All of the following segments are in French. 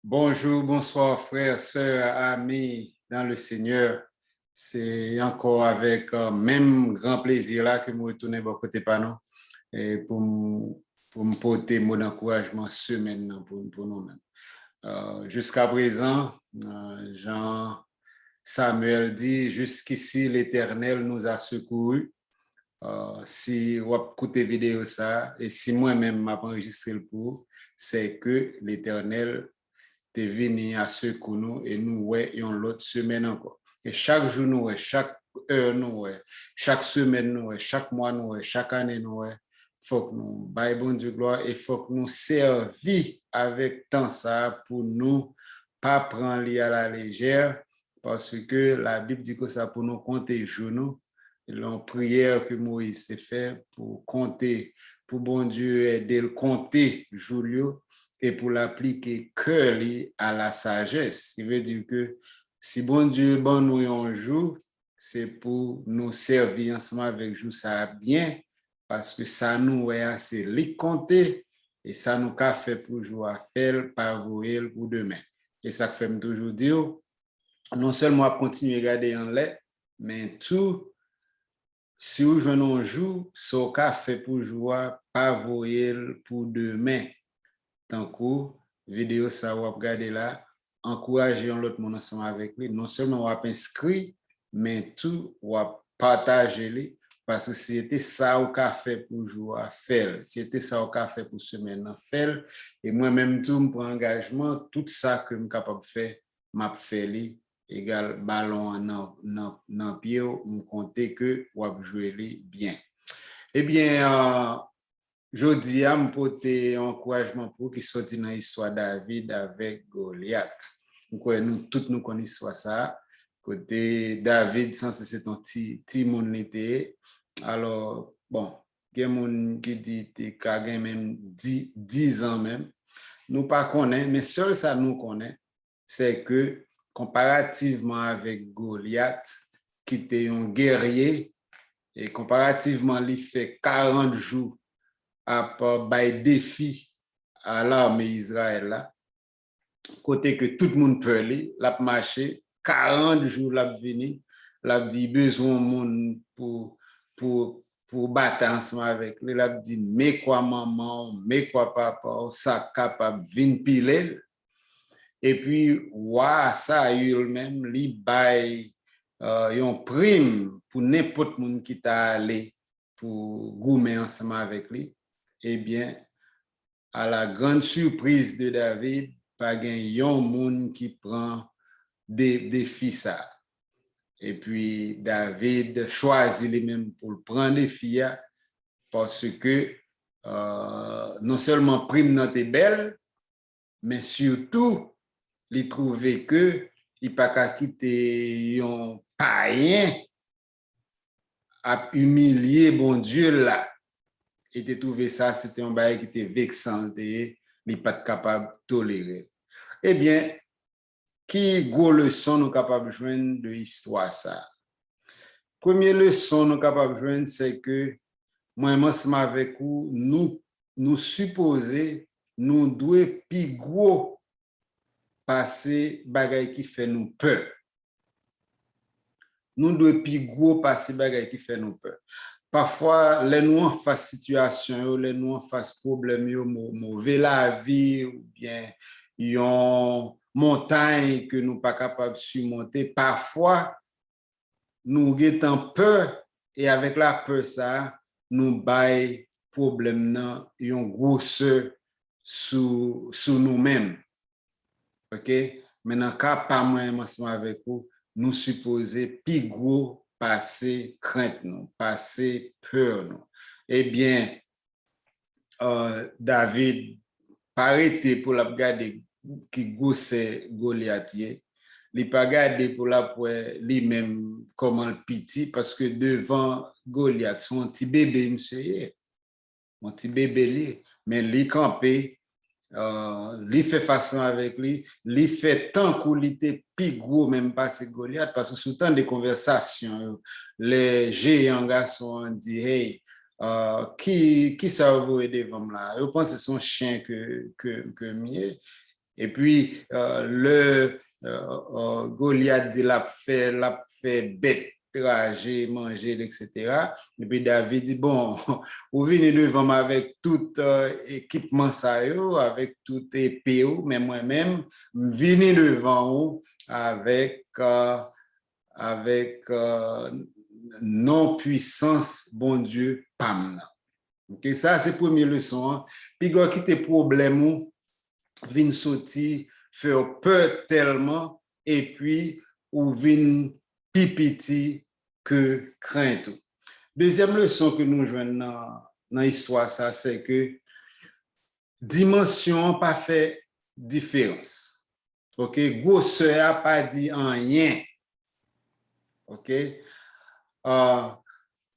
Bonjour, bonsoir, frères, sœurs, amis dans le Seigneur. C'est encore avec même grand plaisir là que je retourne à côté panon et pour me porter mon encouragement semaine pour nous-mêmes. Jusqu'à présent, Jean Samuel dit, jusqu'ici l'Éternel nous a secourus. Si vous écoutez vidéo ça et si moi-même m'a enregistré le pour, c'est que l'Éternel t'es venu à secours nous et nous voyons l'autre semaine encore. Et chaque jour nous, chaque heure nous, chaque semaine nous, chaque mois nous, chaque année nous, faut que nous baillons bon Dieu gloire et faut que nous servions avec tant ça pour nous pas prendre à la légère parce que la Bible dit que ça pour nous compter jour la prière que Moïse s'est fait pour compter, pour bon Dieu aider le compter jour et pour l'appliquer cœur à la sagesse. Il veut dire que si bon Dieu bon nous un jour, c'est pour nous servir ensemble avec vous ça bien, parce que ça nous est assez li compter et ça nous a fait pour jouer à faire, par vous pour demain. Et ça fait toujours dire, non seulement continuer à regarder en l'air, mais tout si vous jouez un jour, ce qu'a fait pour jouer, pas voyer pour demain. Tant que vidéo ça vous regardez là, encouragez l'autre monde ensemble avec lui. Non seulement vous inscrit, mais tout vous partagez lui parce que c'était ça au fait pour jouer à faire. C'était ça au fait pour semaine à faire. Et moi-même tout me prends engagement, tout ça que je suis capable de faire, m'a fait lui égal ballon dans pied, me compter que vous jouer bien. Eh bien, je dis à me porter encouragement pour qui sorti dans l'histoire David avec Goliath. Nous tous nous connaissons ça. Côté David, sans c'est un petit monde était. Alors, bon, il y a des gens qui dit qu'il même 10 ans même. Nous pas connaissons, mais seul ça nous connaît, c'est que comparativement avec Goliath, qui était un guerrier, et comparativement, il fait 40 jours à bay défi à l'armée Israël là, côté que tout le monde peut aller, l'a marché 40 jours l'a venu, l'a dit besoin monde pour battre ensemble avec lui, l'a dit mais quoi maman, mais quoi papa, ça capable vinn piler et puis ouais ça a eu même li bay une prime pour n'importe monde qui t'a allé pour goumer ensemble avec lui. Eh bien, à la grande surprise de David, pas un monde qui prend des fils ça. Et puis, David choisit les mêmes pour prendre des filles parce que non seulement prime notre belle, mais surtout, il trouvait que il pas qu'à quitter un païen à humilier bon Dieu là. Et de trouver ça, c'était un bail qui était vexant, il n'est pas capable de tolérer. Eh bien, qui gros leçon nous capable de joindre de l'histoire ça? Première leçon nous capable de joindre, c'est que moi, ensemble avec vous, nous supposer, nous devons plus gros passer bagay qui fait nous peur. Nous devons plus gros passer bagay qui fait nous peur. Parfois, les nous en face situation, les nous en face problème, mauvais la vie ou bien yon montagne que nous pas capable de surmonter. Parfois, nous avons peur et avec la peur ça, nous bail problème nan yon grosseur sous nous-mêmes. OK? Maintenant, cas pas moi ensemble avec vous, nous supposer plus gros passer crainte nous, passer peur nous. Eh bien, David arrêté pour la regarder qui gosse Goliath, il pas regarder pour la pour lui-même comment le petit parce que devant Goliath son petit bébé monsieur, mon petit bébé mais lui campé lui fait façon avec lui fait tant qu'il était plus gros même pas c'est Goliath parce que sous temps de conversations les géants garçons dit hey qui ça va vous aider devant là je pense que c'est son chien que mieux Et puis, Goliath dit l'a fait bête, rager, manger, etc. Et puis David dit, bon, vous venez devant moi avec tout équipement ça, avec tout épée, mais moi-même, je venez devant vous avec non-puissance, bon Dieu, pam. Okay? Ça, c'est la première leçon. Hein? Puis, quand qui te problème, vin sorti, faire peur tellement, et puis, ou vin pipiti que crainte. Deuxième leçon que nous jouons dans l'histoire, ça, c'est que dimension pas fait différence. OK? Grosseur pas dit rien. OK?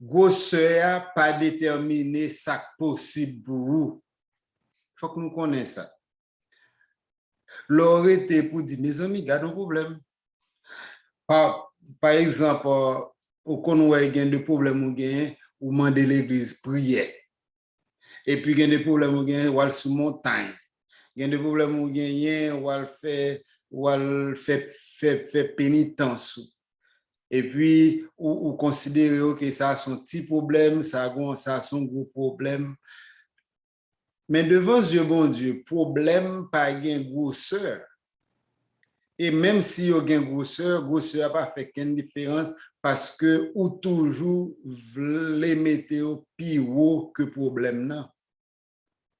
Grosseur pas déterminer ça possible pour vous. Il faut que nous connaissions ça. L'aurait été pour dire, mes amis, gardez un problème. Par exemple, au connois, il y a des problèmes ou demander l'église prière. Et puis, il y a des problèmes ou aller sous montagne. Il y a des problèmes ou faire pénitence. Et puis, ou considérer que ça a son petit problème, ça a son gros problème. Mais devant Dieu, bon Dieu, problème pas gain grosseur. Et même si il y a grosseur n'a pas fait qu'une différence parce que ou toujours les météo plus haut que problème non.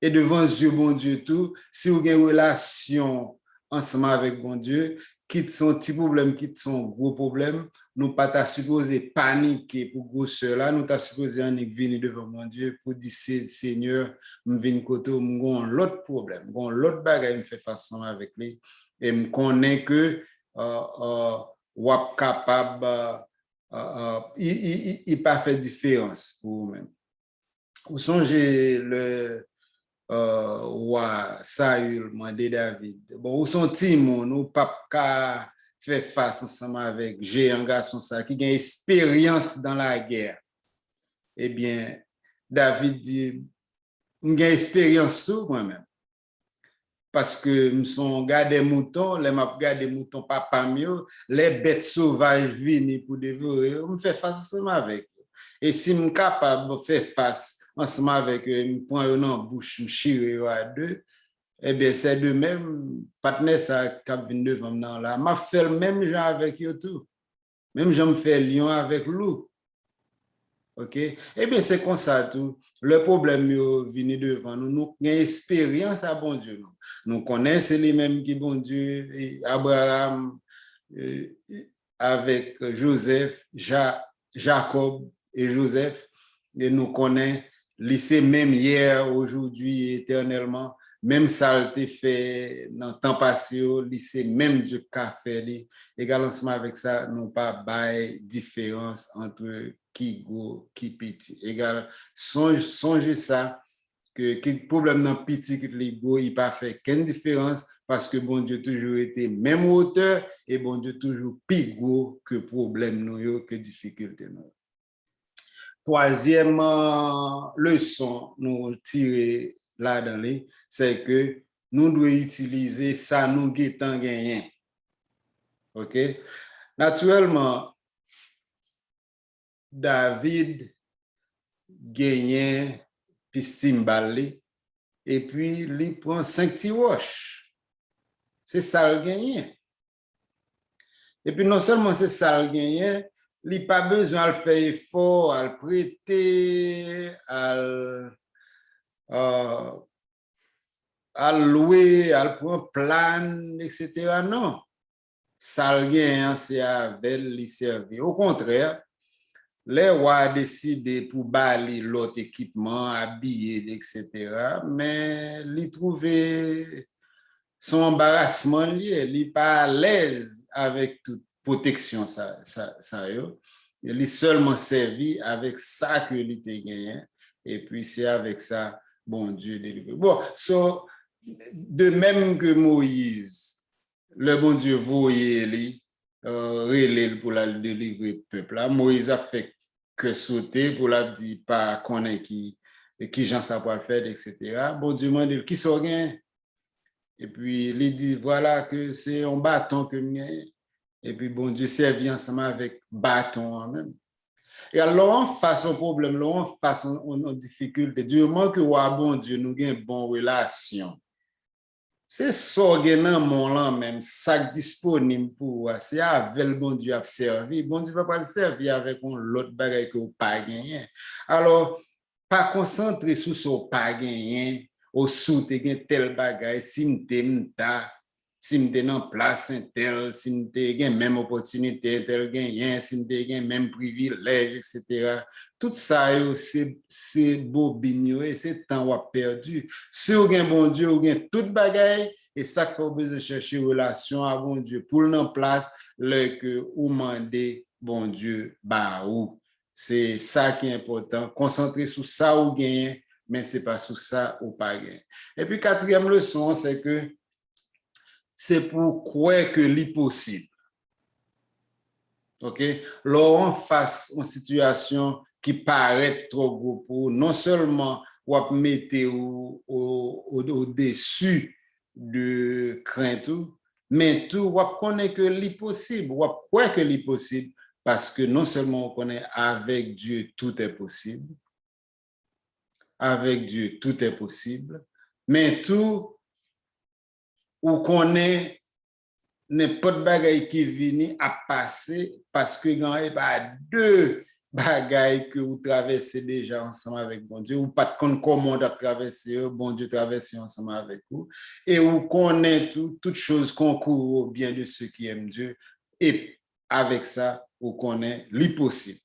Et devant Dieu, bon Dieu tout, si vous avez une relation ensemble avec bon Dieu, quitte son petit problème, quitte son gros problème, nous pas ta supposé paniquer pour grosseur là, nous ta supposé en venir devant mon Dieu pour dire Seigneur, me viens côté mon l'autre problème, bon l'autre bagage me fait façon avec lui et me connaît que ou capable il pas fait différence pour vous-même. Vous songez le Saül, mandé David. Bon, où sont Timon, nous pas faire face ensemble avec géant garçon ça qui a expérience dans la guerre. Eh bien, David dit, j'ai expérience tout moi-même. Parce que nous sommes gardés moutons, les m'a gardé moutons papa mieux, les bêtes sauvages viennent pour dévorer, on me fait face ensemble avec. Et si je suis capable de faire face ensemble avec eux, je prends eux dans la bouche, je chire à deux, eh bien, c'est de même, partenaire ça, qui vient devant moi là, je fais le même genre avec eux tout. Même je me fais lion avec loup. OK? Eh bien, c'est comme ça tout. Le problème vient devant nous. Nous avons expérience à bon Dieu. Nous connaissons les mêmes qui bon Dieu, Abraham, avec Joseph, Jacob et Joseph. Et nous connaissons lycée même hier, aujourd'hui et éternellement. Même ça a été fait dans le temps passé, lycée même Dieu qu'a fait. Également avec ça, nous pas de différence entre qui go, qui petit. Égal, songez ça, que le problème dans petit qui les go, il pas fait qu'une différence parce que bon Dieu toujours été même hauteur et bon Dieu toujours plus gros que problème nous, que difficulté nous. Troisième leçon nous tirer là-dedans, c'est que nous devons utiliser ça nous guettant gagné. OK? Naturellement, David gagnait pistimbalé et puis il prend 5 petits roches. C'est ça le gagné. Et puis non seulement c'est ça le gagné, il n'a pas besoin de faire effort, à le prêter, à louer, à le prendre plan, etc. Non. Ça le gagné, c'est avec lui servir. Au contraire, les rois décidé pour balayer l'autre équipement, habillé, etc. Mais ils trouvaient son embarrassement lié, il n'est pas à l'aise avec toute protection. Il est seulement servi avec ça que il était gagné. Et puis c'est avec ça, bon Dieu délivre. Bon, de même que Moïse, le bon Dieu voyait lui, relève pour la délivrer le peuple. Là, Moïse a fait que sauter pour la dire pas connaître qui Jean ça peut faire, etc. Bon Dieu m'a dit qui sont gain Et puis, il dit, voilà que c'est un bâton que mien. Et puis, bon Dieu servit ensemble avec bâton en même. Et alors, on face au problème, là, on face aux difficultés. Du moment que, bon Dieu, nous avons une bonne relation. C'est ça qui dans mon là même, ça disponible pour c'est avec le bon Dieu à servir. Bon Dieu va pas le servir avec l'autre bagage que vous pas gagné. Alors, pas concentrer sur ce pas gagné, au sous tel bagage, si m'ta, si m'te dans place tel, si m'te gen même opportunité tel gagné, si m'te gen même privilège, etc. Tout ça, c'est bobigno et c'est temps perdu. Si vous avez bon Dieu, vous avez tout bagaille, et ça qu'il faut besoin de chercher relation à bon Dieu pour le place, le que vous demandez bon Dieu, bah ou. C'est ça qui est important. Concentrer sur ça ou gagner, mais ce n'est pas sur ça ou pas gagner. Et puis, quatrième leçon, c'est que c'est pour croire que l'impossible. OK? Lorsqu'on face une situation qui paraît trop gros pour non seulement ou mettre au-dessus de crainte, mais tout, ou connaît que l'impossible, ou croire que l'impossible, parce que non seulement on connaît avec Dieu tout est possible, avec Dieu tout est possible, mais tout, ou connaît n'importe bagaille qui vient à passer parce que il y a deux bagailles que vous traversez déjà ensemble avec bon Dieu, ou pas de compte comment on a traversé, bon Dieu traverser ensemble avec vous, et vous connaissez toutes choses concourent au bien de ceux qui aiment Dieu, et avec ça, vous connaissez l'impossible.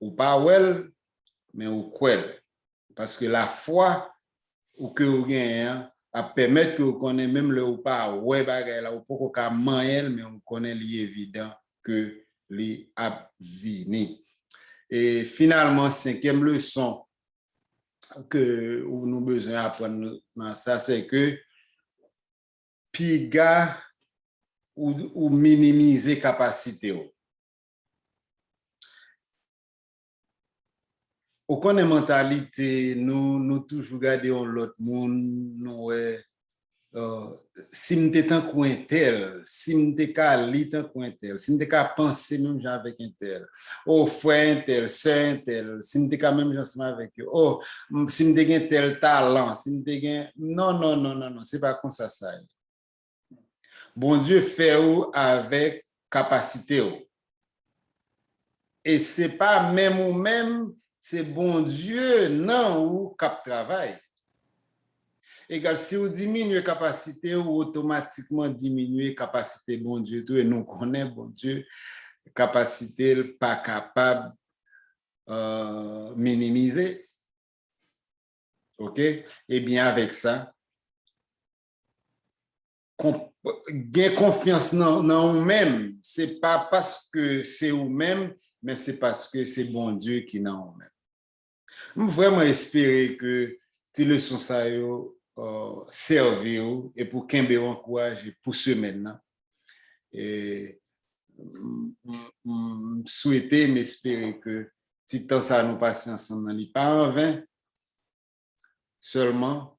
Ou pas well, mais ou quel. Parce que la foi, ou que vous gagnez, à permettre que vous connaissez même le ou pas ouais bagay là ou pas qu'à manger mais on connaît l'évident que les a vini. Et finalement cinquième leçon que nous besoin apprendre dans ça c'est que piga ou minimiser capacité ou. Au connaît mentalité nous toujours garder l'autre monde nous si m'te tant coin tel, si m'te ka li tant coin tel, si m'te ka penser même genre avec un tel, oh frère un tel, sœur un tel, si m'te ka même ensemble avec eux, oh si m'te gen tel talent, si m'te gen non, c'est pas comme ça ça. Bon Dieu fait ou avec capacité ou. Et c'est pas même ou même, c'est bon Dieu non ou cap travail. Égal, si vous diminuez capacité, ou automatiquement diminuez capacité, bon Dieu, tout, et nous connaissons, bon Dieu, capacité pas capable minimiser. OK? Et bien, avec ça, gain confiance dans nous-mêmes. Ce n'est pas parce que c'est vous-même, mais c'est parce que c'est bon Dieu qui est dans vous-même. Je vraiment espérer que ces leçons ça servir et pour qu'un bé encourage pour ce maintenant. Et souhaiter, m'espérer que si tant ça nous passe ensemble, pas en vain, seulement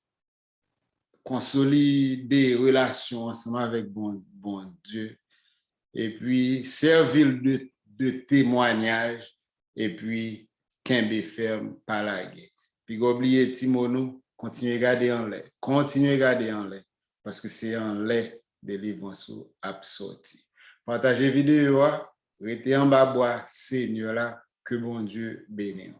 consolider relations ensemble avec bon Dieu et puis servir de témoignage et puis qu'un bé ferme par la guerre. Puis oublier Timonou, continuez à garder en l'air. Continuez à garder en l'air parce que c'est en l'air délivrance à sortir. Partagez vidéo, restez en bas bois, Seigneur là, que bon Dieu bénisse.